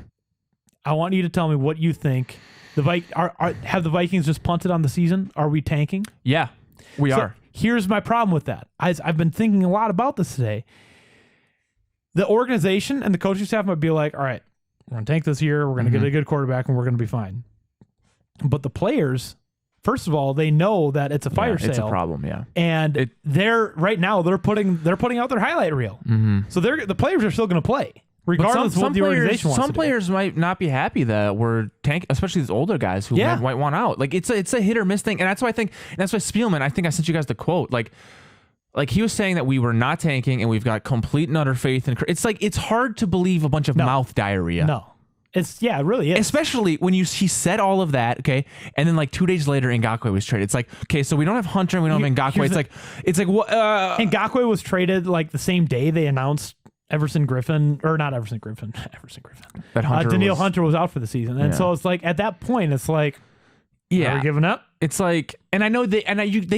I want you to tell me what you think. Have the Vikings just punted on the season? Are we tanking? Yeah, we are. Here's my problem with that. I've been thinking a lot about this today. The organization and the coaching staff might be like, all right, we're going to tank this year. We're going to get a good quarterback and we're going to be fine. But the players, first of all, they know that it's a fire sale. It's a problem, yeah. And they're putting out their highlight reel. Mm-hmm. So the players are still going to play. Regardless of what the organization wants to do. Some players might not be happy that we're tanking, especially these older guys who might want out. Like it's a hit or miss thing, and that's why Spielman. I think I sent you guys the quote. Like he was saying that we were not tanking, and we've got complete and utter faith. And it's like it's hard to believe a bunch of mouth diarrhea. No, it really is. Especially when he said all of that, okay, and then like 2 days later, Ngakoue was traded. It's like, okay, so we don't have Hunter, and we don't have Ngakoue. It's like what? Ngakoue was traded like the same day they announced. Everson Griffin. That Hunter Daniil Hunter was out for the season. And so it's like, at that point, it's like, are we giving up? It's like, and I know they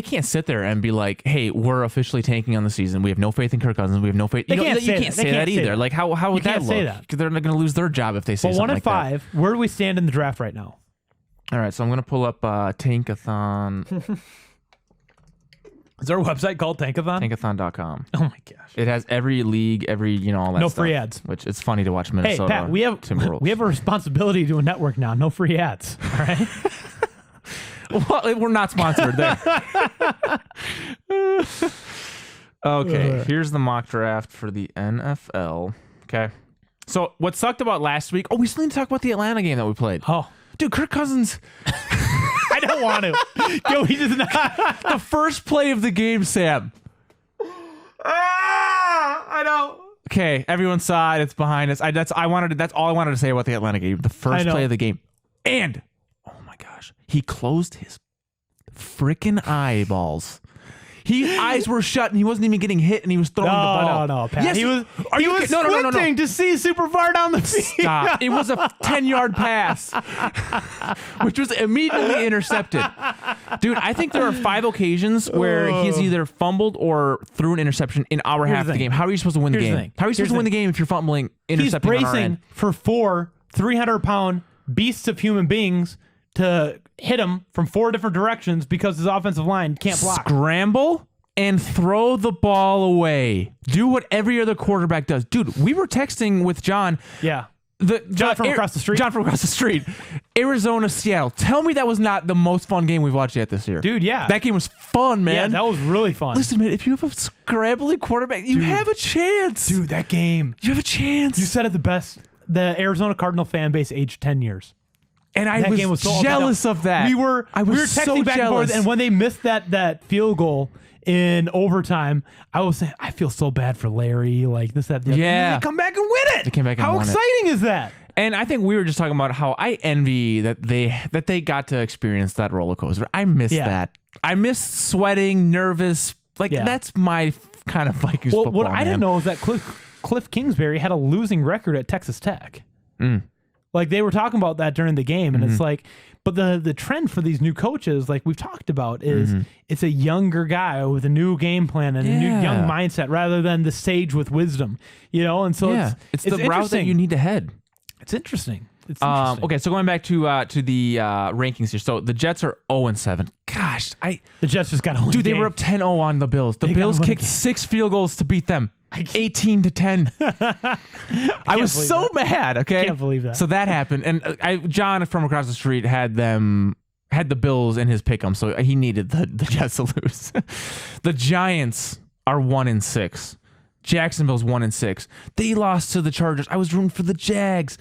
can't sit there and be like, hey, we're officially tanking on the season. We have no faith in Kirk Cousins. We have no faith. You can't say that either. Like, how would that look? Because they're not going to lose their job if they say something like that. 1 and 5, where do we stand in the draft right now? All right, so I'm going to pull up Tankathon. Is there a website called Tankathon? Tankathon.com. Oh my gosh. It has every league, all that stuff. No free ads. Which it's funny to watch Minnesota. Hey, Pat, we have a responsibility to a network now. No free ads. All right? Well, we're not sponsored there. Okay, here's the mock draft for the NFL. Okay. So what sucked about last week? Oh, we still need to talk about the Atlanta game that we played. Oh. Dude, Kirk Cousins... I don't want to. Yo, he does not. The first play of the game, Sam. I know. Okay, everyone saw it. It's behind us. That's all I wanted to say about the Atlanta game. The first play of the game. And, oh my gosh, he closed his freaking eyeballs. His eyes were shut and he wasn't even getting hit and he was throwing the ball. No, Pat. Yes, he was squinting to see super far down the field. Stop. It was a 10-yard pass, which was immediately intercepted. Dude, I think there are 5 occasions where he's either fumbled or threw an interception in our half of the game. How are you supposed to win the game? How are you supposed to win the game if you're fumbling, intercepting on our end? He's bracing for 4 300-pound beasts of human beings to hit him from 4 different directions because his offensive line can't block. Scramble and throw the ball away. Do what every other quarterback does. Dude, we were texting with John. Yeah. John from across the street. John from across the street. Arizona, Seattle. Tell me that was not the most fun game we've watched yet this year. Dude, yeah. That game was fun, man. Yeah, that was really fun. Listen, man, if you have a scrambling quarterback, you have a chance. Dude, that game. You have a chance. You said it the best. The Arizona Cardinal fan base aged 10 years. And I was jealous of that. We were texting back and forth, and when they missed that field goal in overtime, I was saying, I feel so bad for Larry, like this, that, the other. Yeah. And they come back and win it. They came back and won won it. How exciting is that? And I think we were just talking about how I envy that they got to experience that roller coaster. I miss that. I miss sweating, nervous. That's my kind of Vikings football, what I didn't know is that Cliff Kingsbury had a losing record at Texas Tech. Like they were talking about that during the game, and it's like, but the trend for these new coaches, like we've talked about, is it's a younger guy with a new game plan and a new young mindset rather than the sage with wisdom, And so it's the route that you need to head. It's interesting. Okay, so going back to the rankings here. So the Jets are 0-7. Gosh, the Jets just got to win. Dude, they were up 10-0 on the Bills. The Bills kicked 6 field goals to beat them. 18-10. I was so mad. Okay, Can't believe that. So that happened, and John from across the street had them had the Bills in his pick'em, so he needed the Jets to lose. The Giants are 1-6. Jacksonville's 1-6. They lost to the Chargers. I was rooting for the Jags.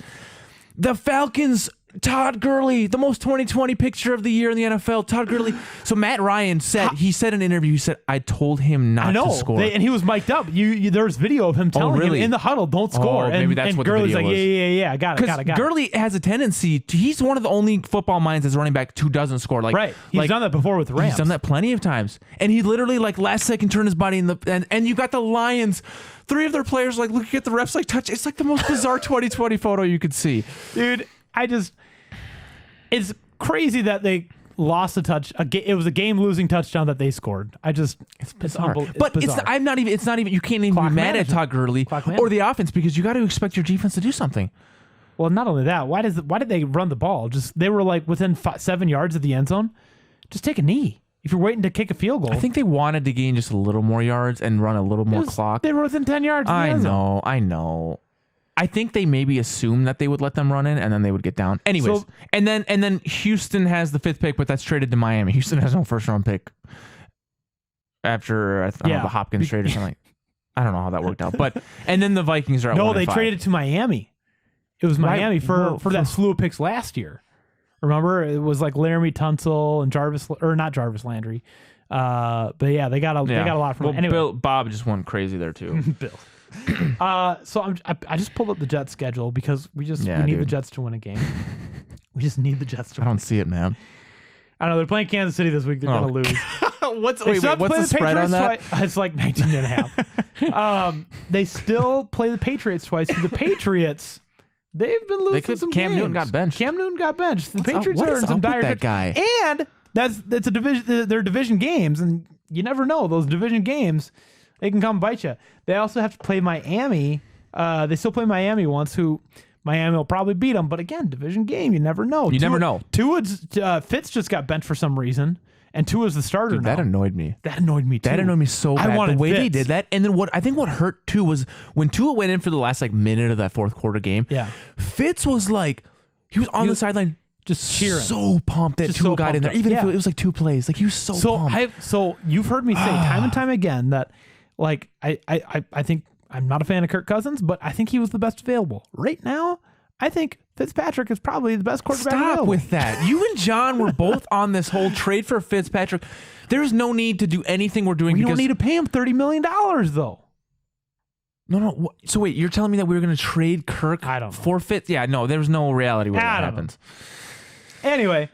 The Falcons, Todd Gurley, the most 2020 picture of the year in the NFL. Todd Gurley. So Matt Ryan said, he said in an interview, he said, I told him not to score. And he was mic'd up. There was video of him telling him in the huddle, don't score. Maybe that's what Gurley's the video like, was. yeah, I got it. Because Gurley has a tendency, he's one of the only football minds as a running back who doesn't score. Like, He's done that before with the Rams. He's done that plenty of times. And he literally, like, last second turned his body and you got the Lions. 3 of their players, like, looking at the refs, like, touch. It's like the most bizarre 2020 photo you could see. Dude, it's crazy that they lost a touch. It was a game-losing touchdown that they scored. It's bizarre. But bizarre. it's not even. You can't even be mad at Todd Gurley or the offense because you got to expect your defense to do something. Well, not only that, why did they run the ball? They were like within 7 yards of the end zone. Just take a knee if you're waiting to kick a field goal. I think they wanted to gain just a little more yards and run a little more clock. They were within 10 yards. I know. I think they maybe assumed that they would let them run in and then they would get down. Anyways, and then Houston has the 5th pick, but that's traded to Miami. Houston has no first-round pick after the Hopkins trade or something. I don't know how that worked out, and then the Vikings are at 1-5. They traded it to Miami. It was Miami for that slew of picks last year. Remember, it was like Laramie Tunsil and not Jarvis Landry. But yeah, they got a lot from it. Anyway, Bob just went crazy there too. Bill. So I just pulled up the Jets schedule because we need the Jets to win a game. We just need the Jets to win. I don't see it, man. I know they're playing Kansas City this week. They're gonna lose. What's the spread on that? It's like 19.5. They still play the Patriots twice. The Patriots, they've been losing some Cam games. Newton got benched. The Patriots are in some dire that guy? And that's a division. They're division games, and you never know those division games. They can come bite you. They also have to play Miami. They still play Miami once, who Miami will probably beat them. But again, division game, you never know. Never know. Fitz just got benched for some reason, and Tua's the starter now. That annoyed me. That annoyed me too. That annoyed me so bad. I wanted the way Fitz. they did that. And then what hurt too was when Tua went in for the last minute of that fourth quarter game. Yeah. Fitz was he was on the sideline. Just cheering. So pumped that Tua got in there. Even if it was like 2 plays. Like he was so pumped. So you've heard me say time and time again that I think I'm not a fan of Kirk Cousins, but I think he was the best available. Right now, I think Fitzpatrick is probably the best quarterback available. Stop with that. You and John were both on this whole trade for Fitzpatrick. There's no need to do anything we're doing. We don't need to pay him $30 million, though. No. So wait, you're telling me that we were going to trade Kirk for Fitz? Yeah, no, there's no reality where that happens. Anyway,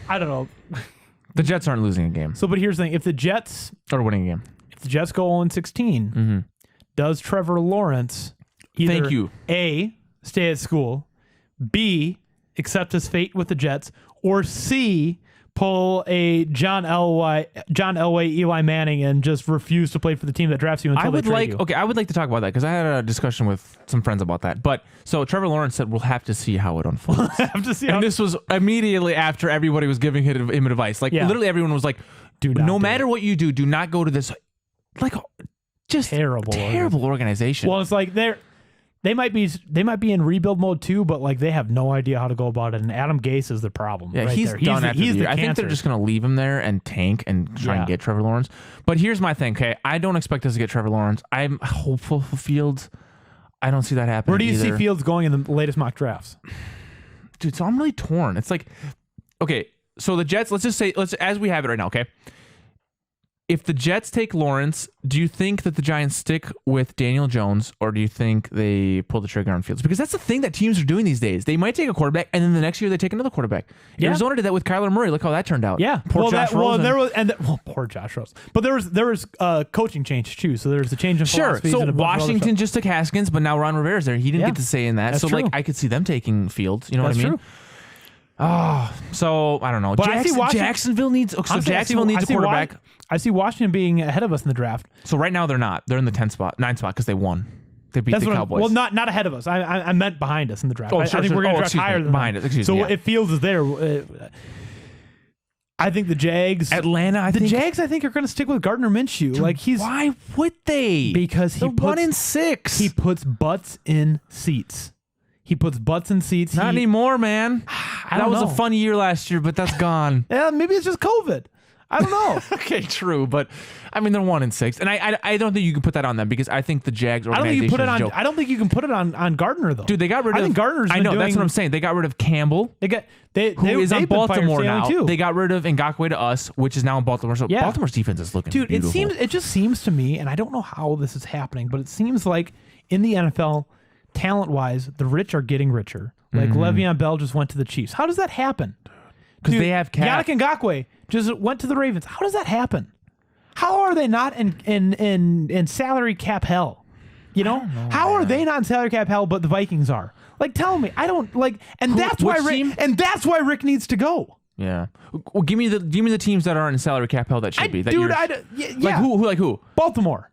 I don't know. The Jets aren't losing a game. So, but here's the thing. If the Jets are winning a game. If the Jets go 0-16, does Trevor Lawrence either A, stay at school, B, accept his fate with the Jets, or C, pull a John Elway, Eli Manning, and just refuse to play for the team that drafts you until they trade you? Okay, I would like to talk about that because I had a discussion with some friends about that. But so Trevor Lawrence said we'll have to see how it unfolds. And this was immediately after everybody was giving him advice. Literally everyone was like, no matter what you do not go to this just terrible organization. Well, it's like they might be in rebuild mode too, but they have no idea how to go about it. And Adam Gase is the problem. Yeah, he's done after the year. I think they're just going to leave him there and tank and try and get Trevor Lawrence. But here's my thing, okay? I don't expect us to get Trevor Lawrence. I'm hopeful for Fields. I don't see that happening. Where do you see Fields going in the latest mock drafts? Dude, so I'm really torn. It's okay, so the Jets, as we have it right now, okay? If the Jets take Lawrence, do you think that the Giants stick with Daniel Jones, or do you think they pull the trigger on Fields? Because that's the thing that teams are doing these days. They might take a quarterback, and then the next year they take another quarterback. Arizona did that with Kyler Murray. Look how that turned out. Yeah, poor Josh Rosen. Poor Josh Rosen. But there was coaching change too. So there's a change in philosophy. So Washington just took Haskins, but now Ron Rivera's there. He didn't get to say in that. That's true. I could see them taking Fields. You know what I mean? True. Oh, so I don't know. But Jacksonville needs a quarterback. I see Washington being ahead of us in the draft. So right now they're not. They're in the 9th spot because they won. They beat the Cowboys. Well, not ahead of us. I meant behind us in the draft. I think we're going to draft higher than behind us. If Fields is there, I think the Jags, Atlanta. The Jags, I think, are going to stick with Gardner Minshew. Dude, why would they? Because they're 1-6. He puts butts in seats. Not anymore, man. That was a fun year last year, but that's gone. Yeah, maybe it's just COVID. I don't know. Okay, true, but I mean they're 1-6, and I don't think you can put that on them because I think the Jags organization. I don't think you can put it on Gardner though. Dude, they got rid of. I think Gardner's. I know that's what I'm saying. They got rid of Campbell. Who is on Baltimore now? Too. They got rid of Ngakoue to us, which is now in Baltimore. So Baltimore's defense is looking. Dude, beautiful. It just seems to me, and I don't know how this is happening, but it seems like in the NFL, talent-wise, the rich are getting richer. Like Le'Veon Bell just went to the Chiefs. How does that happen? Because they have cap. Yannick Ngakoue just went to the Ravens. How does that happen? How are they not in salary cap hell? You know, how are they not in salary cap hell, but the Vikings are? Like, tell me. I don't like, and that's why Rick needs to go. Yeah. Well, give me the teams that aren't in salary cap hell that should be. Yeah. Like who? Baltimore.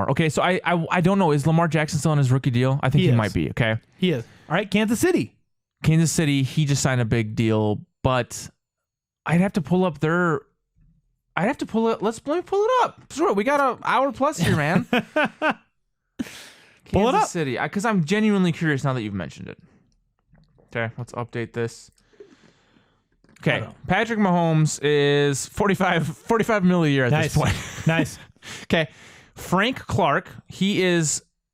Okay, so I don't know. Is Lamar Jackson still on his rookie deal? I think he might be. Okay, he is. All right, Kansas City. He just signed a big deal, but I'd have to pull up their. I'd have to pull it. Let me pull it up. Sure, we got an hour plus here, man. Pull it up. Kansas City, because I'm genuinely curious now that you've mentioned it. Okay, let's update this. Okay, Patrick Mahomes is 45 mil a year at this point. Nice. Okay, Frank Clark, he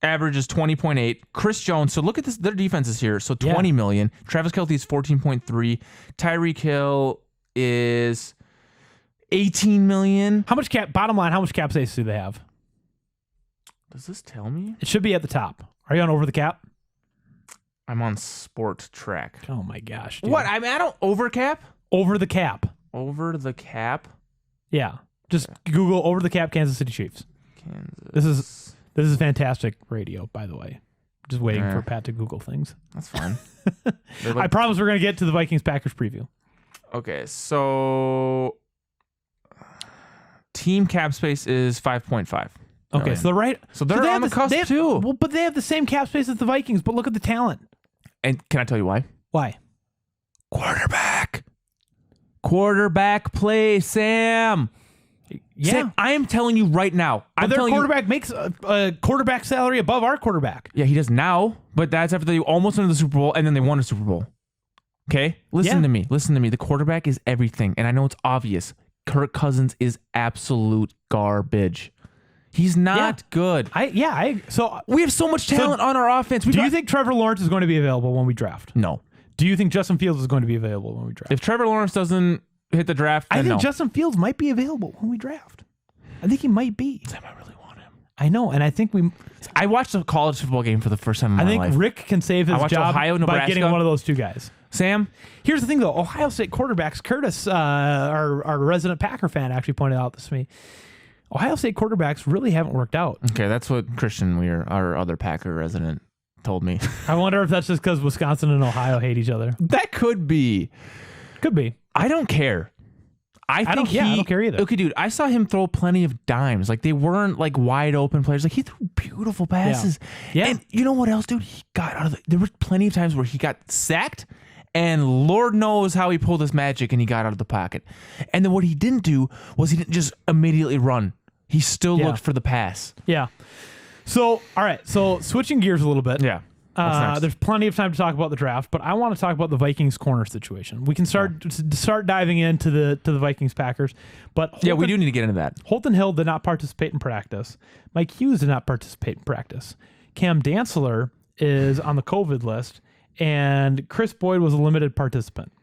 averages 20.8. Chris Jones, so look at this, their defenses here. So 20 million. Travis Kelce is 14.3. Tyreek Hill is 18 million. How much cap? Bottom line, how much cap space do they have? Does this tell me? It should be at the top. Are you on over the cap? I'm on Sport Track. Oh my gosh. Dude. What? I'm at over cap? Over the cap. Over the cap? Yeah. Just Google over the cap Kansas City Chiefs. This is fantastic radio, by the way. Just waiting for Pat to Google things. That's fine. I promise we're going to get to the Vikings Packers preview. Okay, so team cap space is 5.5. Okay, so they're on the cusp too. Well, but they have the same cap space as the Vikings, but look at the talent. And can I tell you why? Why? Quarterback play, Sam. Yeah. Sam, I am telling you right now. Their quarterback makes a quarterback salary above our quarterback. Yeah, he does now, but that's after they almost went to the Super Bowl and then they won a Super Bowl. Okay? Listen to me. The quarterback is everything, and I know it's obvious. Kirk Cousins is absolute garbage. He's not good. So we have so much talent on our offense. Do you think Trevor Lawrence is going to be available when we draft? No. Do you think Justin Fields is going to be available when we draft? If Trevor Lawrence doesn't hit the draft, then I think Justin Fields might be available when we draft. I think he might be. Sam, I really want him. I know, and I think I watched a college football game for the first time in my life. I think Rick can save his job by getting one of those two guys. Sam? Here's the thing, though. Ohio State quarterbacks, Curtis, our resident Packer fan, actually pointed out this to me. Ohio State quarterbacks really haven't worked out. Okay, that's what Christian Weir, our other Packer resident, told me. I wonder if that's just because Wisconsin and Ohio hate each other. That could be. Could be. I don't care. I don't care either. Okay, dude, I saw him throw plenty of dimes. Like, they weren't like wide open players. Like, he threw beautiful passes. Yeah. And you know what else, dude? He got out of there were plenty of times where he got sacked, and Lord knows how he pulled his magic and he got out of the pocket. And then what he didn't do was he didn't just immediately run. He still looked for the pass. Yeah. So, all right. So, switching gears a little bit. Yeah. There's plenty of time to talk about the draft, but I want to talk about the Vikings corner situation. We can start diving into the Vikings Packers, but we do need to get into that. Holton Hill did not participate in practice. Mike Hughes did not participate in practice. Cam Dantzler is on the COVID list, and Chris Boyd was a limited participant.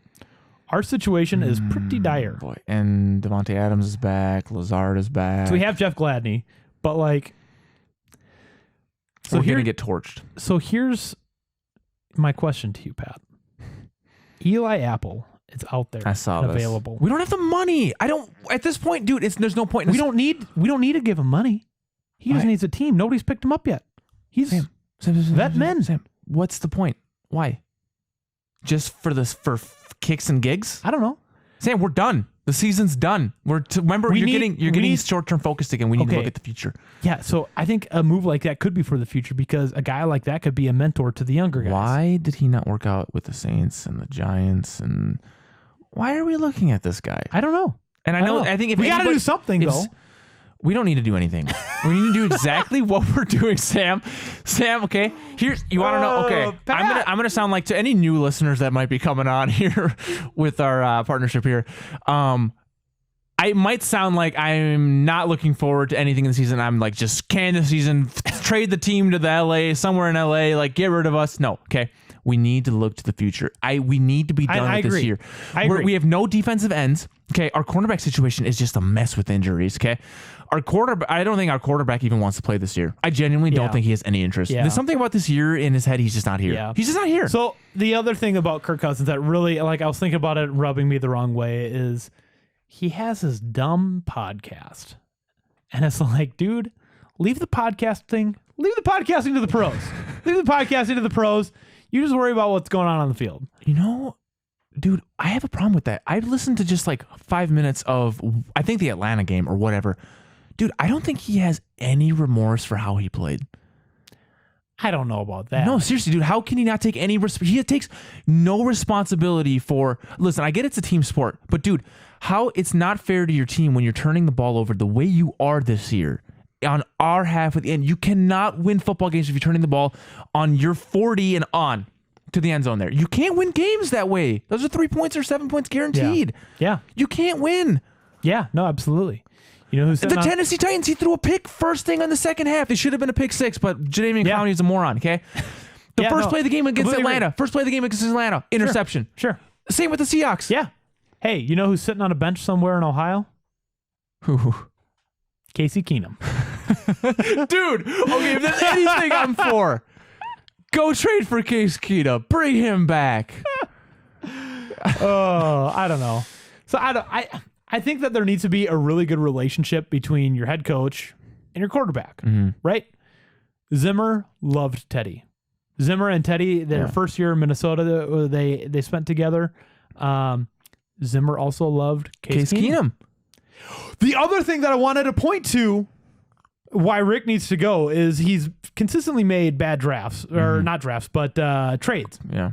Our situation is pretty dire. Boy. And Devontae Adams is back. Lazard is back. So we have Jeff Gladney, but like... So we're going to get torched. So here's my question to you, Pat. Eli Apple is out there. I saw and available. We don't have the money. I don't... At this point, dude, there's no point in... We don't need to give him money. He just needs a team. Nobody's picked him up yet. He's vet men. Sam, what's the point? Why? Just for kicks and gigs? I don't know. Sam, we're done. The season's done. You're getting short-term focused again. We need to look at the future. Yeah, so I think a move like that could be for the future because a guy like that could be a mentor to the younger guys. Why did he not work out with the Saints and the Giants? And why are we looking at this guy? I don't know. And I think if we got to do something though. We don't need to do anything. We need to do exactly what we're doing, Sam. Sam, okay. Here's you want to know. Okay, I'm gonna sound like to any new listeners that might be coming on here with our partnership here. I might sound like I'm not looking forward to anything in the season. I'm like just can the season, trade the team to the LA somewhere in LA, like get rid of us. No, okay. We need to look to the future. We need to be done with this year. I agree. We have no defensive ends. Okay, our cornerback situation is just a mess with injuries. Okay, I don't think our quarterback even wants to play this year. I genuinely don't think he has any interest. There's something about this year in his head. He's just not here. Yeah. He's just not here. So the other thing about Kirk Cousins that really, like, I was thinking about it rubbing me the wrong way is he has his dumb podcast, and it's like, dude, leave the podcasting to the pros. Leave the podcasting to the pros. You just worry about what's going on the field. You know, dude, I have a problem with that. I've listened to just like 5 minutes of, I think, the Atlanta game or whatever. Dude, I don't think he has any remorse for how he played. I don't know about that. No, seriously, dude, how can he not take any he takes no responsibility for, listen, I get it's a team sport, but dude, how it's not fair to your team when you're turning the ball over the way you are this year. On our half of the end, you cannot win football games if you're turning the ball on your 40 and on to the end zone there. You can't win games that way. Those are 3 points or 7 points guaranteed. Yeah. You can't win. Yeah, no, absolutely. You know who's the Tennessee Titans, he threw a pick first thing on the second half. It should have been a pick six, but Jadeveon Clowney is a moron, okay? The first play of the game against Atlanta. Agree. First play of the game against Atlanta. Interception. Sure. Same with the Seahawks. Yeah. Hey, you know who's sitting on a bench somewhere in Ohio? Who? Casey Keenum. Dude, okay, if there's anything I'm for, go trade for Case Keenum. Bring him back. Oh, I don't know. So I think that there needs to be a really good relationship between your head coach and your quarterback, right? Zimmer loved Teddy. Zimmer and Teddy, their first year in Minnesota, they spent together. Zimmer also loved Case Keenum. The other thing that I wanted to point to why Rick needs to go is he's consistently made bad drafts, or not drafts, but trades. Yeah.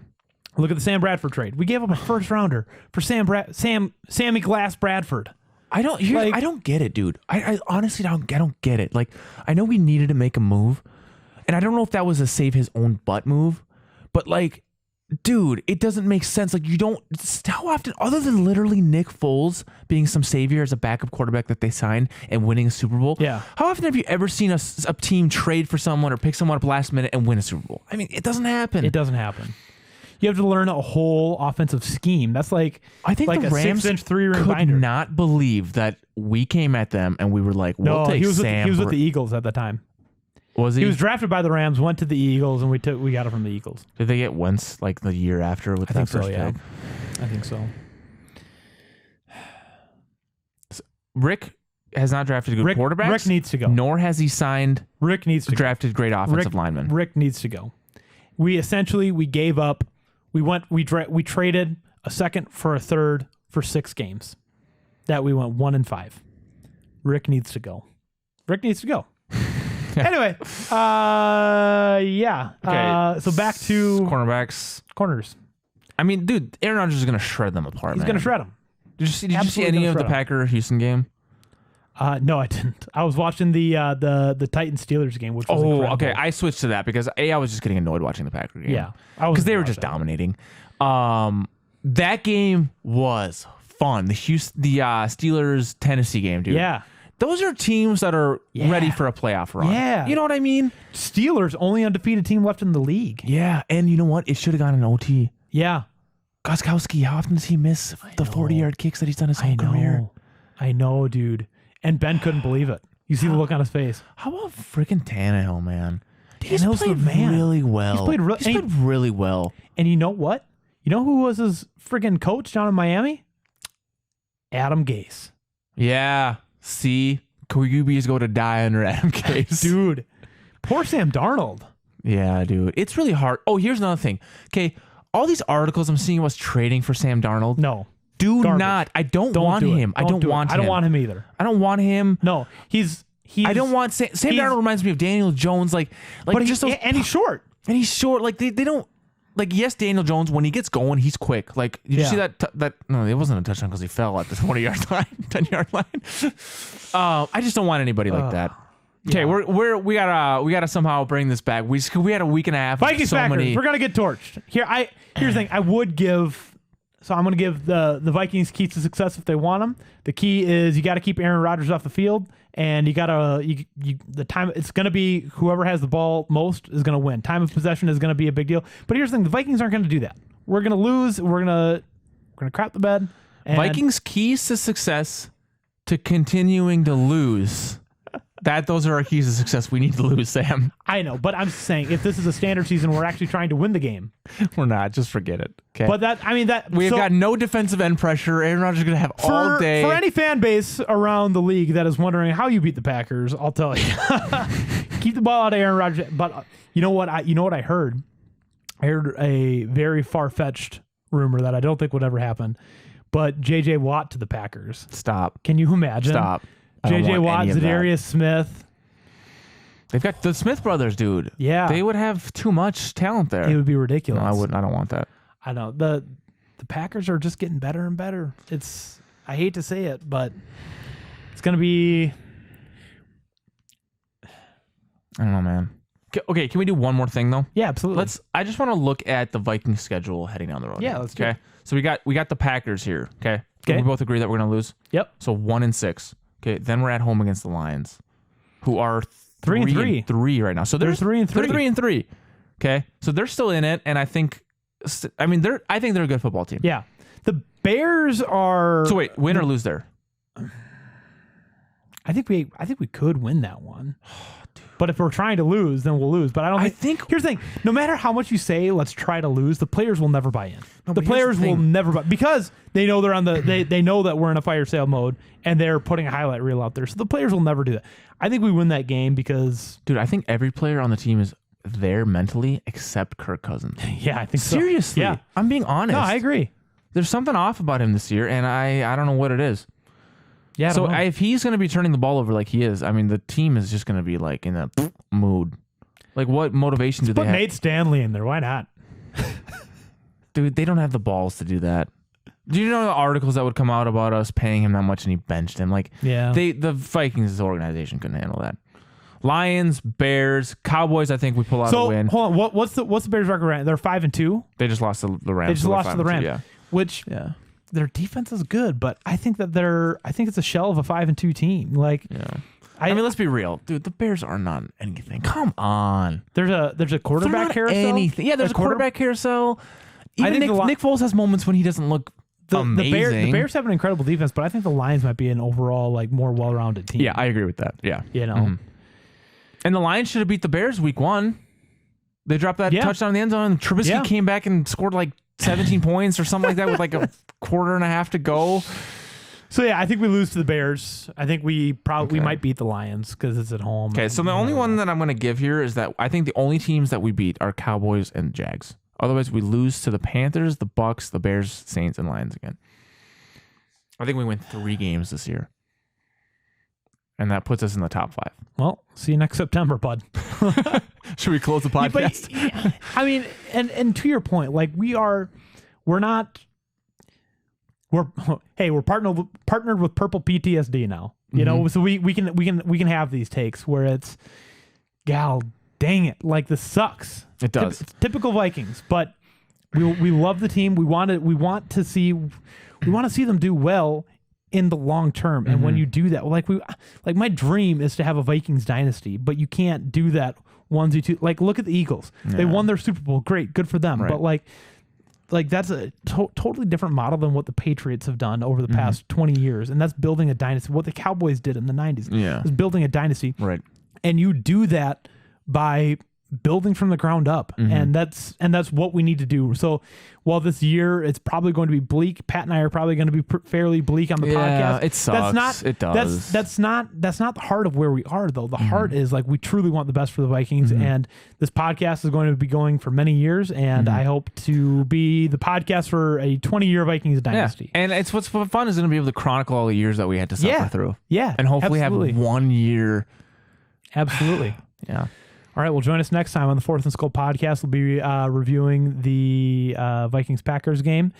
Look at the Sam Bradford trade. We gave up a first rounder for Sammy Glass Bradford. I don't get it, dude. I honestly don't get it. Like, I know we needed to make a move, and I don't know if that was a save his own butt move, but like, dude, it doesn't make sense. Like, you don't, how often, other than literally Nick Foles being some savior as a backup quarterback that they signed and winning a Super Bowl, how often have you ever seen a team trade for someone or pick someone up last minute and win a Super Bowl? I mean, it doesn't happen. It doesn't happen. You have to learn a whole offensive scheme. That's like, I think like the a Rams 6-inch 3-ring could binder. not believe that we came at them and we were like, we'll take Sam. He was with the Eagles at the time. Was he? He was drafted by the Rams, went to the Eagles, and we got it from the Eagles. Did they get Wentz like the year after with that first pick? I think so. Rick has not drafted good quarterbacks. Rick needs to go. Nor has he signed. Rick needs to drafted great offensive linemen. Rick needs to go. We gave up. We traded a second for a third for 6 games. That we went 1-5. Rick needs to go. Rick needs to go. Anyway, yeah. Okay. So back to corners. I mean, dude, Aaron Rodgers is going to shred them apart. He's going to shred them. Did you see any of the Packer-Houston game? No, I didn't. I was watching the Titans-Steelers game, which was incredible. Okay. I switched to that because I was just getting annoyed watching the Packer game. Yeah, because they were just dominating. That game was fun. The Steelers-Tennessee game, dude. Yeah. Those are teams that are ready for a playoff run. Yeah. You know what I mean? Steelers, only undefeated team left in the league. Yeah. And you know what? It should have gone an OT. Yeah. Gostkowski, how often does he miss the 40-yard kicks that he's done his whole career? I know, dude. And Ben couldn't believe it. You see the look on his face. How about freaking Tannehill, man? He's played really well. He's played really well. And you know what? You know who was his freaking coach down in Miami? Adam Gase. Yeah. See, QBs go to die under Adam Gase. Dude, poor Sam Darnold. Yeah, dude. It's really hard. Oh, here's another thing. Okay, all these articles I'm seeing was trading for Sam Darnold. No. Not. I don't want him. I don't want him. I don't want him either. I don't want him. No, he's I don't want Sam Darnold reminds me of Daniel Jones. But and he's short. And he's short. Like they don't. like, yes, Daniel Jones, when he gets going, he's quick. Like, did you see that? No, it wasn't a touchdown because he fell at the 20-yard line, 10-yard line. I just don't want anybody like that. Okay, we gotta somehow bring this back. We had a week and a half. Vikings Packers. We're gonna get torched. Here's the thing. I would give. So I'm gonna give the Vikings keys to success if they want them. The key is you got to keep Aaron Rodgers off the field, and you gotta the time. It's gonna be whoever has the ball most is gonna win. Time of possession is gonna be a big deal. But here's the thing: the Vikings aren't gonna do that. We're gonna lose. We're gonna crap the bed. Vikings keys to success to continuing to lose. Those are our keys to success. We need to lose, Sam. I know, but I'm saying if this is a standard season, we're actually trying to win the game. We're not. Just forget it. Okay. But we've got no defensive end pressure. Aaron Rodgers is going to have all day. For any fan base around the league that is wondering how you beat the Packers, I'll tell you. Keep the ball out of Aaron Rodgers. But you know what? I heard? I heard a very far-fetched rumor that I don't think would ever happen. But J.J. Watt to the Packers. Stop. Can you imagine? Stop. J.J. Watt, Zadarius Smith. They've got the Smith brothers, dude. Yeah. They would have too much talent there. It would be ridiculous. No, I wouldn't. I don't want that. I know. The Packers are just getting better and better. I hate to say it, but it's going to be... I don't know, man. Okay, can we do one more thing, though? Yeah, absolutely. I just want to look at the Viking schedule heading down the road. Yeah, let's do it. So we got the Packers here, okay? Okay. We both agree that we're going to lose? Yep. So 1-6. Okay, then we're at home against the Lions, who are 3-3 right now. So they're 3-3. They're 3-3. Okay, so they're still in it, and I think they're a good football team. Yeah, the Bears are. So wait, win or lose there? I think we could win that one. But if we're trying to lose, then we'll lose. But I think here's the thing: no matter how much you say, let's try to lose, the players will never buy in. The players will never buy because they know they're on the they know that we're in a fire sale mode and they're putting a highlight reel out there. So the players will never do that. I think we win that game because, dude, I think every player on the team is there mentally except Kirk Cousins. Yeah, I think seriously. So. Yeah, I'm being honest. No, I agree. There's something off about him this year, and I don't know what it is. Yeah. So if he's going to be turning the ball over like he is, I mean, the team is just going to be like in a mood. Like, what motivation do they have? Put Nate Stanley in there. Why not? Dude, they don't have the balls to do that. Do you know the articles that would come out about us paying him that much and he benched him? Like, yeah. The Vikings organization couldn't handle that. Lions, Bears, Cowboys. I think we pull out a win. Hold on. What's the Bears record right now? They're 5-2. They just lost to the Rams. They just lost to the Rams. Yeah. Which their defense is good, but I think it's a shell of a 5-2 team. Like, yeah. I mean, let's be real, dude. The Bears are not anything. Come on. There's a quarterback carousel. Anything. Yeah, there's a quarterback carousel. I think Nick Foles has moments when he doesn't look amazing. The Bears have an incredible defense, but I think the Lions might be an overall more well-rounded team. Yeah, I agree with that. Yeah, you know. Mm-hmm. And the Lions should have beat the Bears week 1. They dropped that touchdown in the end zone, and Trubisky came back and scored 17 points or something like that with a quarter and a half to go. So yeah, I think we lose to the Bears. I think we might beat the Lions because it's at home. Okay, so the only one that I'm going to give here is that I think the only teams that we beat are Cowboys and Jags. Otherwise, we lose to the Panthers, the Bucks, the Bears, Saints, and Lions again. I think we win 3 games this year. And that puts us in the top 5. Well, see you next September, bud. Should we close the podcast? Yeah, I mean, and to your point, we're partnered with Purple PTSD now. You know, so we can have these takes where it's, gal, dang it, this sucks. It does. It's typical Vikings, but we love the team. We want to see them do well in the long term. And when you do that, my dream is to have a Vikings dynasty, but you can't do that onesie two. Look at the Eagles. Yeah. They won their Super Bowl. Great, good for them. Right. But that's a totally different model than what the Patriots have done over the past 20 years. And that's building a dynasty. What the Cowboys did in the 90s was building a dynasty. Right. And you do that by building from the ground up. And that's what we need to do. So while this year it's probably going to be bleak, Pat and I are probably going to be fairly bleak on the podcast. It sucks. It does. That's not the heart of where we are, though. The heart is we truly want the best for the Vikings, and this podcast is going to be going for many years, and I hope to be the podcast for a 20-year Vikings dynasty. Yeah. And what's fun is going to be able to chronicle all the years that we had to suffer through. Yeah. And hopefully have 1 year. Absolutely. Yeah. All right, well, join us next time on the Fourth and Skol podcast. We'll be reviewing the Vikings-Packers game.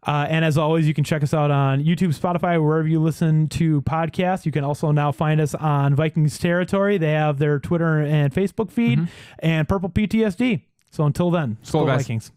And as always, you can check us out on YouTube, Spotify, wherever you listen to podcasts. You can also now find us on Vikings Territory. They have their Twitter and Facebook feed, and Purple PTSD. So until then, Skol, Vikings.